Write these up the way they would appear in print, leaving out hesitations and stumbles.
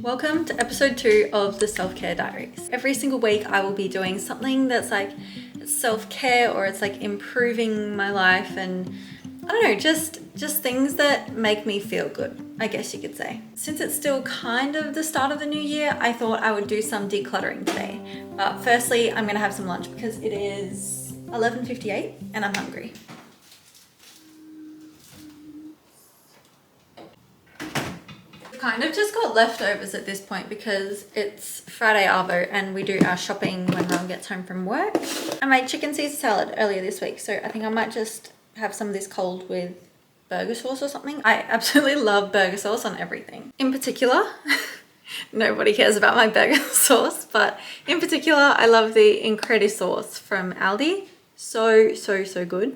Welcome to episode 2 of the self-care diaries. Every single week I will be doing something that's like self-care or it's like improving my life and I don't know, just things that make me feel good, I guess you could say. Since it's still kind of the start of the new year, I thought I would do some decluttering today. But firstly, I'm gonna have some lunch because it is 11:58 and I'm hungry. Kind of just got leftovers at this point because it's Friday Arvo and we do our shopping when Ron gets home from work. I made chicken Caesar salad earlier this week, so I think I might just have some of this cold with burger sauce or something. I absolutely love burger sauce on everything. In particular, nobody cares about my burger sauce, but in particular, I love the ENQUIRIES sauce from Aldi. So good.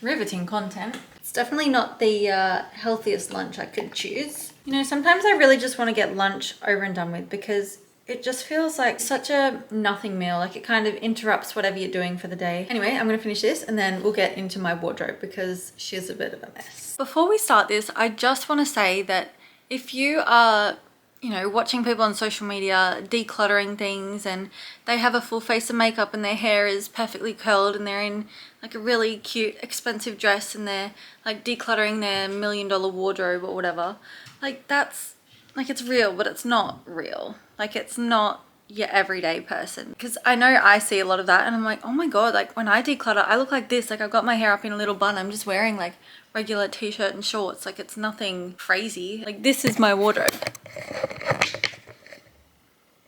Riveting content. It's definitely not the healthiest lunch I could choose. You know, sometimes I really just want to get lunch over and done with because it just feels like such a nothing meal. Like it kind of interrupts whatever you're doing for the day. Anyway, I'm going to finish this and then we'll get into my wardrobe because she's a bit of a mess. Before we start this, I just want to say that if you are, you know, watching people on social media decluttering things and they have a full face of makeup and their hair is perfectly curled and they're in like a really cute expensive dress and they're like decluttering their $1 million wardrobe or whatever, like that's like, it's real, but it's not real. Like it's not your everyday person, because I know I see a lot of that and I'm like, oh my god, like when I declutter I look like this. Like I've got my hair up in a little bun, I'm just wearing like regular t-shirt and shorts. Like it's nothing crazy. Like this is my wardrobe.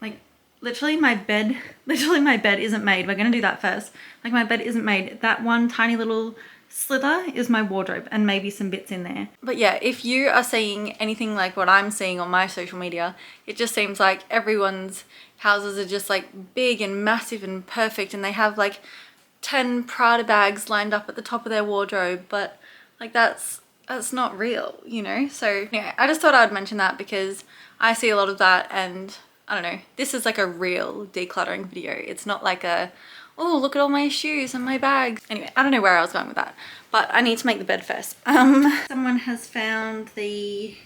Like literally my bed isn't made. We're gonna do that first. Like my bed isn't made. That one tiny little slither is my wardrobe and maybe some bits in there. But yeah, if you are seeing anything like what I'm seeing on my social media, it just seems like everyone's houses are just like big and massive and perfect and they have like 10 Prada bags lined up at the top of their wardrobe, but like that's not real, you know? So anyway, I just thought I would mention that because I see a lot of that and I don't know, this is like a real decluttering video. It's not like a, oh, look at all my shoes and my bags. Anyway, I don't know where I was going with that, but I need to make the bed first. Someone has found the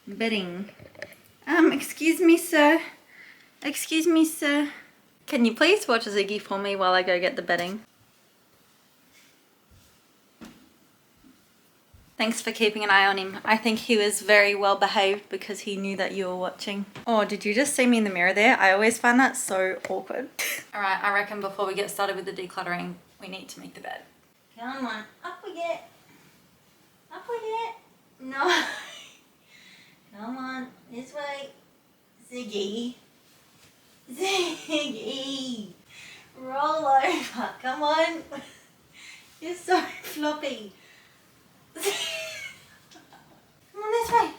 bedding. Excuse me, sir. Excuse me, sir. Can you please watch Ziggy for me while I go get the bedding? Thanks for keeping an eye on him. I think he was very well behaved because he knew that you were watching. Oh, did you just see me in the mirror there? I always find that so awkward. All right, I reckon before we get started with the decluttering, we need to make the bed. Come on, up we get. Up we get. No. Come on, this way. Ziggy. Ziggy. Roll over. Come on. You're so floppy. Come on this way.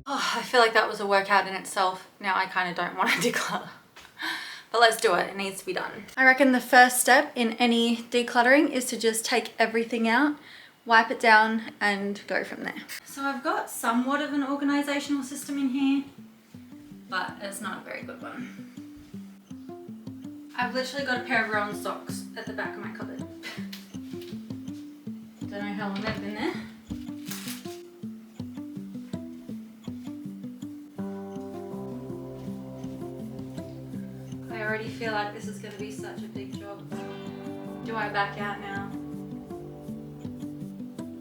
I feel like that was a workout in itself. Now I kind of don't want to declutter. But let's do it. It needs to be done. I reckon the first step in any decluttering is to just take everything out, wipe it down and go from there. So I've got somewhat of an organizational system in here, but it's not a very good one. I've literally got a pair of Rowan socks at the back of my cupboard. Don't know how long they've been there. I already feel like this is going to be such a big job. Do I back out now?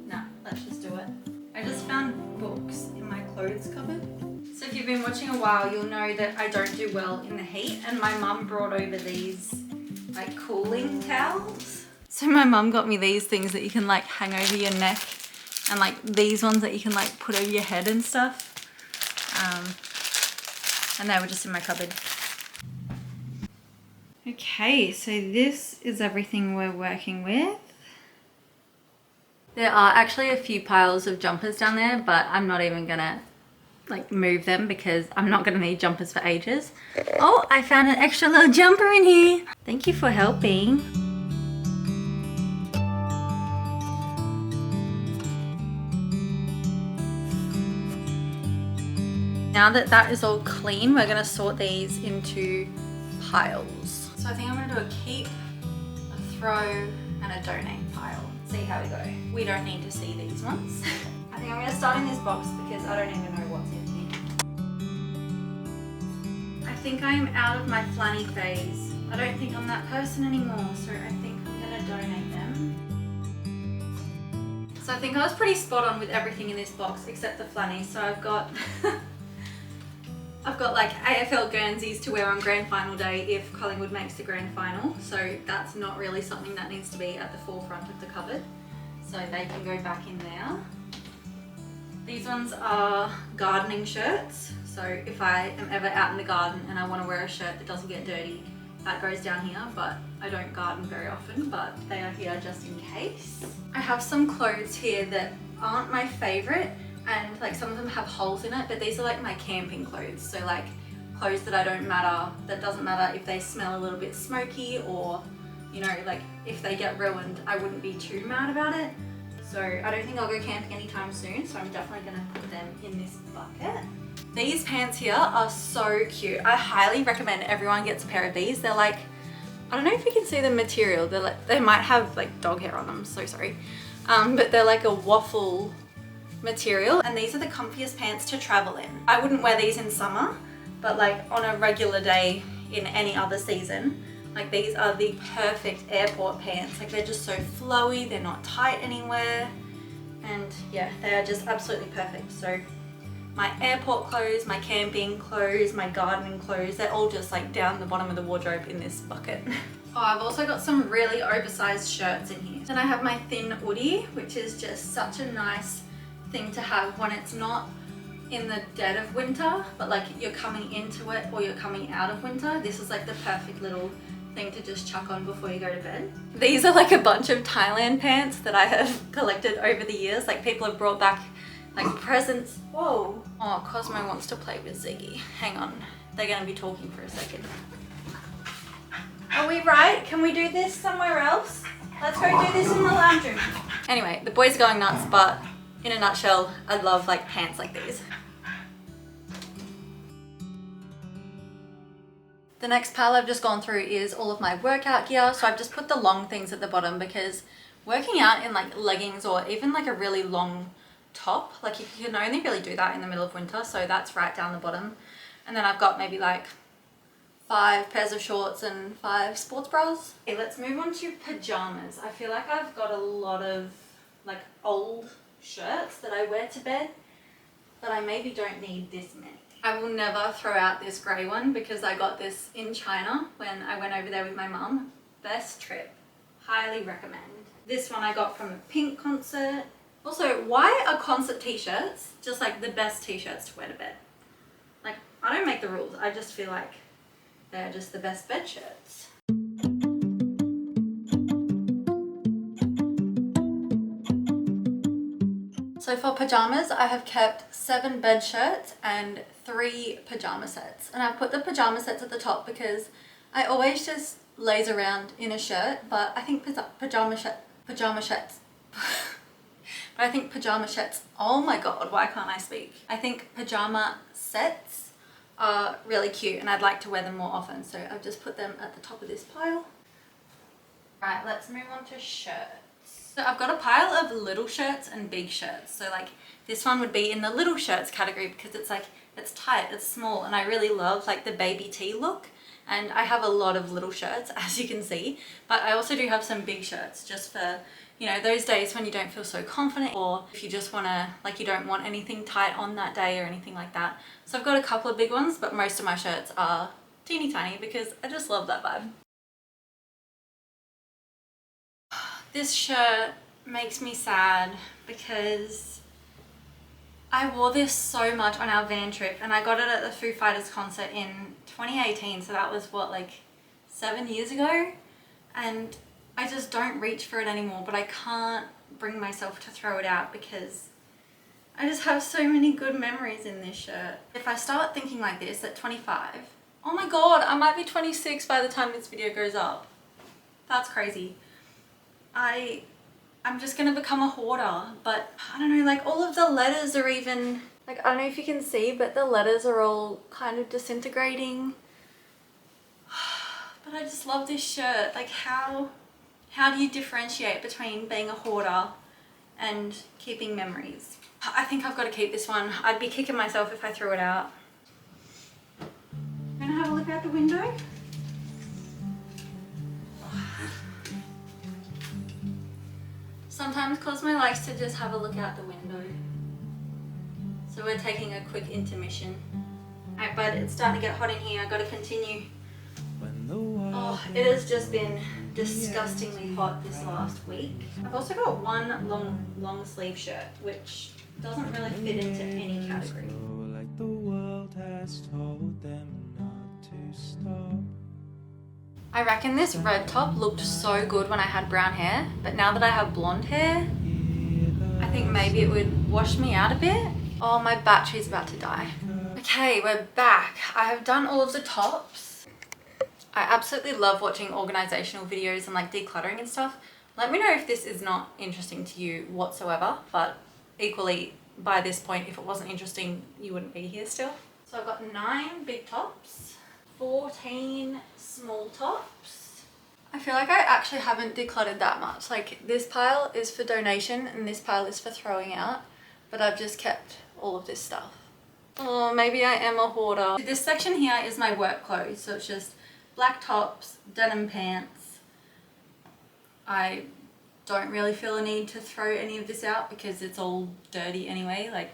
No, let's just do it. I just found books in my clothes cupboard. So if you've been watching a while, you'll know that I don't do well in the heat, and my mum brought over these like cooling towels. So my mum got me these things that you can like hang over your neck, and like these ones that you can like put over your head and stuff. And they were just in my cupboard. Okay, so this is everything we're working with. There are actually a few piles of jumpers down there, but I'm not even gonna like move them because I'm not gonna need jumpers for ages. Oh, I found an extra little jumper in here. Thank you for helping. Now that that is all clean, we're gonna sort these into piles. So I think I'm gonna do a keep, a throw, and a donate pile. See how we go. We don't need to see these ones. I think I'm gonna start in this box because I don't even know what's in here. I think I'm out of my flanny phase. I don't think I'm that person anymore, so I think I'm gonna donate them. So I think I was pretty spot on with everything in this box except the flanny. So I've got I've got like AFL Guernseys to wear on grand final day if Collingwood makes the grand final. So that's not really something that needs to be at the forefront of the cupboard. So they can go back in there. These ones are gardening shirts. So if I am ever out in the garden and I want to wear a shirt that doesn't get dirty, that goes down here, but I don't garden very often, but they are here just in case. I have some clothes here that aren't my favorite, and like some of them have holes in it, but these are like my camping clothes. So like clothes that that doesn't matter if they smell a little bit smoky, or you know, like if they get ruined, I wouldn't be too mad about it. So I don't think I'll go camping anytime soon, so I'm definitely gonna put them in this bucket. These pants here are so cute. I highly recommend everyone gets a pair of these. They're like, I don't know if you can see the material. They're like, they might have like dog hair on them, so sorry. But they're like a waffle material, and these are the comfiest pants to travel in. I wouldn't wear these in summer, but like on a regular day in any other season, like these are the perfect airport pants. Like they're just so flowy, they're not tight anywhere, and yeah, they are just absolutely perfect. So my airport clothes, my camping clothes, my gardening clothes, they're all just like down the bottom of the wardrobe in this bucket. Oh, I've also got some really oversized shirts in here. Then I have my thin hoodie, which is just such a nice thing to have when it's not in the dead of winter, but like you're coming into it or you're coming out of winter. This is like the perfect little thing to just chuck on before you go to bed. These are like a bunch of Thailand pants that I have collected over the years. Like people have brought back like presents. Whoa. Oh, Cosmo wants to play with Ziggy. Hang on. They're gonna be talking for a second. Are we right? Can we do this somewhere else? Let's go do this in the lounge room. Anyway, the boys are going nuts, but in a nutshell, I love like pants like these. The next pile I've just gone through is all of my workout gear. So I've just put the long things at the bottom because working out in like leggings or even like a really long top, like you can only really do that in the middle of winter. So that's right down the bottom. And then I've got maybe like 5 pairs of shorts and 5 sports bras. Okay, let's move on to pajamas. I feel like I've got a lot of like old shirts that I wear to bed, but I maybe don't need this many. I will never throw out this grey one because I got this in China when I went over there with my mum. Best trip. Highly recommend. This one I got from a Pink concert. Also, why are concert t-shirts just like the best t-shirts to wear to bed? Like, I don't make the rules. I just feel like they're just the best bed shirts. So for pajamas, I have kept 7 bed shirts and 3 pajama sets. And I've put the pajama sets at the top because I always just laze around in a shirt, but I think pajama shirts, oh my god, why can't I speak? I think pajama sets are really cute and I'd like to wear them more often. So I've just put them at the top of this pile. Right, let's move on to shirts. So I've got a pile of little shirts and big shirts. So like this one would be in the little shirts category because it's like, it's tight, it's small, and I really love like the baby tee look. And I have a lot of little shirts, as you can see, but I also do have some big shirts just for, you know, those days when you don't feel so confident, or if you just want to, like, you don't want anything tight on that day or anything like that. So I've got a couple of big ones, but most of my shirts are teeny tiny because I just love that vibe. This shirt makes me sad because I wore this so much on our van trip, and I got it at the Foo Fighters concert in 2018, so that was what, like 7 years ago, and I just don't reach for it anymore, but I can't bring myself to throw it out because I just have so many good memories in this shirt. If I start thinking like this at 25, oh my god, I might be 26 by the time this video goes up. That's crazy. I'm just gonna become a hoarder, but I don't know, like all of the letters are even, like I don't know if you can see, but the letters are all kind of disintegrating. But I just love this shirt. Like how do you differentiate between being a hoarder and keeping memories? I think I've got to keep this one. I'd be kicking myself if I threw it out. I'm gonna have a look out the window. Sometimes Cosmo likes to just have a look out the window. So we're taking a quick intermission. Alright bud, it's starting to get hot in here. I've got to continue. Oh, it has just been disgustingly hot this last week. I've also got one long sleeve shirt, which doesn't really fit into any category. Like the world has told them not to stop. I reckon this red top looked so good when I had brown hair, but now that I have blonde hair, I think maybe it would wash me out a bit. Oh, my battery's about to die. Okay, we're back. I have done all of the tops. I absolutely love watching organizational videos and like decluttering and stuff. Let me know if this is not interesting to you whatsoever, but equally by this point, if it wasn't interesting, you wouldn't be here still. So I've got 9 big tops, 14 small tops. I feel like I actually haven't decluttered that much. Like this pile is for donation and this pile is for throwing out, but I've just kept all of this stuff. Oh, maybe I am a hoarder. This section here is my work clothes, so it's just black tops, denim pants. I don't really feel a need to throw any of this out because it's all dirty anyway. Like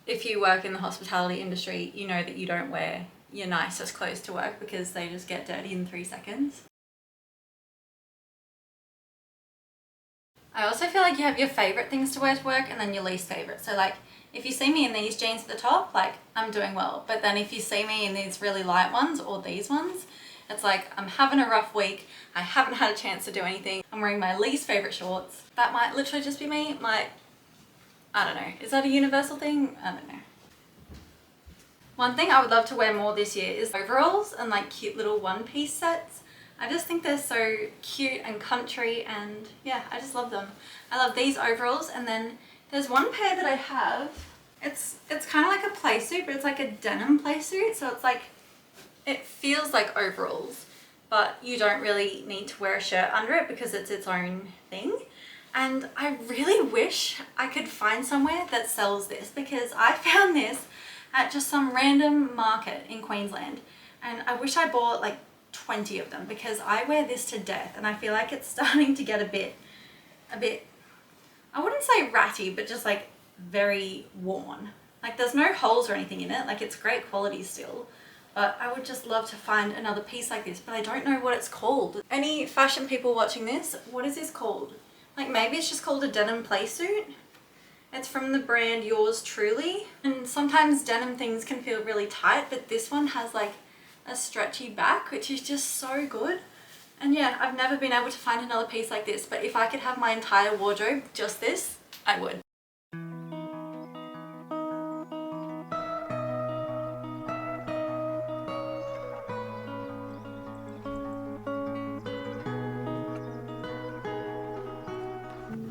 if you work in the hospitality industry, you know that you don't wear your nicest clothes to work because they just get dirty in 3 seconds. I also feel like you have your favorite things to wear to work and then your least favorite. So like if you see me in these jeans at the top, like I'm doing well. But then if you see me in these really light ones or these ones, it's like I'm having a rough week. I haven't had a chance to do anything. I'm wearing my least favorite shorts. That might literally just be me. I don't know. Is that a universal thing? I don't know. One thing I would love to wear more this year is overalls and like cute little one-piece sets. I just think they're so cute and country and yeah, I just love them. I love these overalls, and then there's one pair that I have. It's kind of like a play suit, but it's like a denim play suit. So it's like, it feels like overalls, but you don't really need to wear a shirt under it because it's its own thing. And I really wish I could find somewhere that sells this, because I found this at just some random market in Queensland, and I wish I bought like 20 of them because I wear this to death and I feel like it's starting to get a bit, I wouldn't say ratty, but just like very worn. Like there's no holes or anything in it, like it's great quality still, but I would just love to find another piece like this, but I don't know what it's called. Any fashion people watching this, what is this called? Like maybe it's just called a denim play suit. It's from the brand Yours Truly, and sometimes denim things can feel really tight, but this one has like a stretchy back, which is just so good. And yeah, I've never been able to find another piece like this, but if I could have my entire wardrobe just this, I would.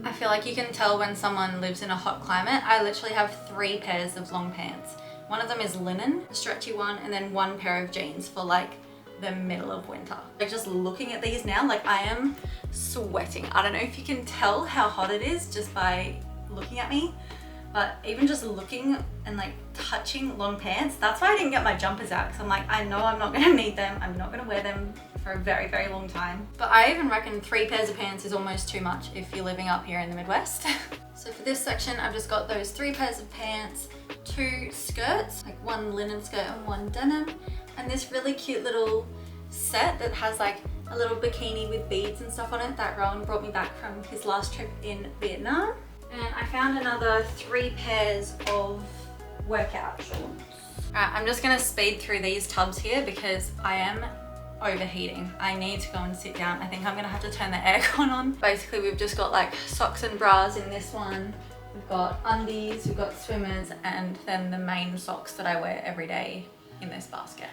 I feel like you can tell when someone lives in a hot climate. I literally have 3 pairs of long pants. One of them is linen, a stretchy one, and then 1 pair of jeans for like the middle of winter. Like just looking at these now, like I am sweating. I don't know if you can tell how hot it is just by looking at me, but even just looking and like touching long pants, that's why I didn't get my jumpers out, because I'm like, I know I'm not gonna need them. I'm not gonna wear them for a very, very long time. But I even reckon 3 pairs of pants is almost too much if you're living up here in the Midwest. So for this section, I've just got those 3 pairs of pants, 2 skirts, like 1 linen skirt and 1 denim, and this really cute little set that has like a little bikini with beads and stuff on it that Rowan brought me back from his last trip in Vietnam. And I found another 3 pairs of workout shorts. Alright, I'm just gonna speed through these tubs here because I am overheating. I need to go and sit down. I think I'm gonna have to turn the aircon on. Basically, we've just got like socks and bras in this one. We've got undies, we've got swimmers, and then the main socks that I wear every day in this basket.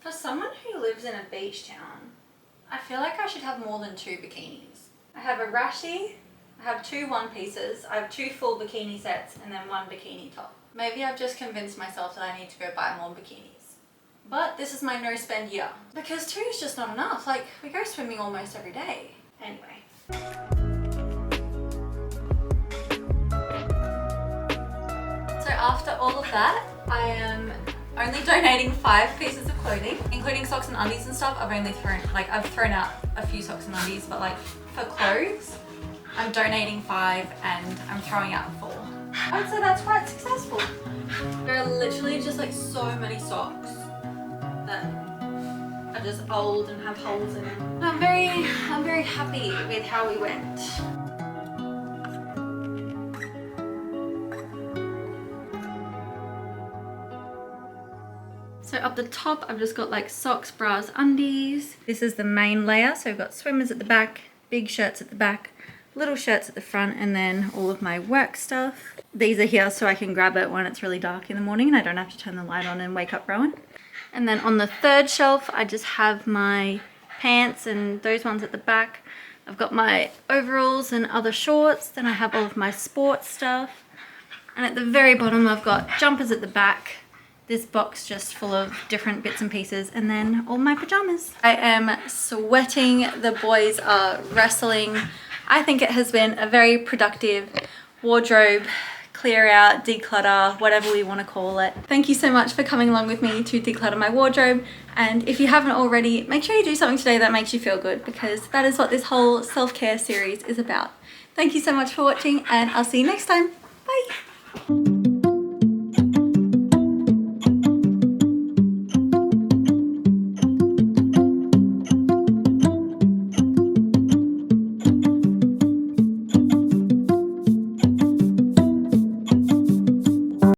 For someone who lives in a beach town, I feel like I should have more than 2 bikinis. I have a rashi, I have 2 one-pieces, I have 2 full bikini sets, and then 1 bikini top. Maybe I've just convinced myself that I need to go buy more bikinis. But this is my no-spend year. Because 2 is just not enough. Like, we go swimming almost every day. Anyway. So after all of that, I am only donating 5 pieces of clothing, including socks and undies and stuff. I've thrown out a few socks and undies, but like for clothes, I'm donating 5 and I'm throwing out 4. I would say that's quite successful. There are literally just like so many socks that are just old and have holes in them. I'm very happy with how we went. So up the top, I've just got like socks, bras, undies. This is the main layer. So I've got swimmers at the back, big shirts at the back, little shirts at the front, and then all of my work stuff. These are here so I can grab it when it's really dark in the morning and I don't have to turn the light on and wake up Rowan. And then on the third shelf, I just have my pants and those ones at the back. I've got my overalls and other shorts. Then I have all of my sports stuff. And at the very bottom, I've got jumpers at the back. This box just full of different bits and pieces, and then all my pajamas. I am sweating. The boys are wrestling. I think it has been a very productive wardrobe clear out, declutter, whatever we want to call it. Thank you so much for coming along with me to declutter my wardrobe. And if you haven't already, make sure you do something today that makes you feel good, because that is what this whole self-care series is about. Thank you so much for watching, and I'll see you next time. Bye.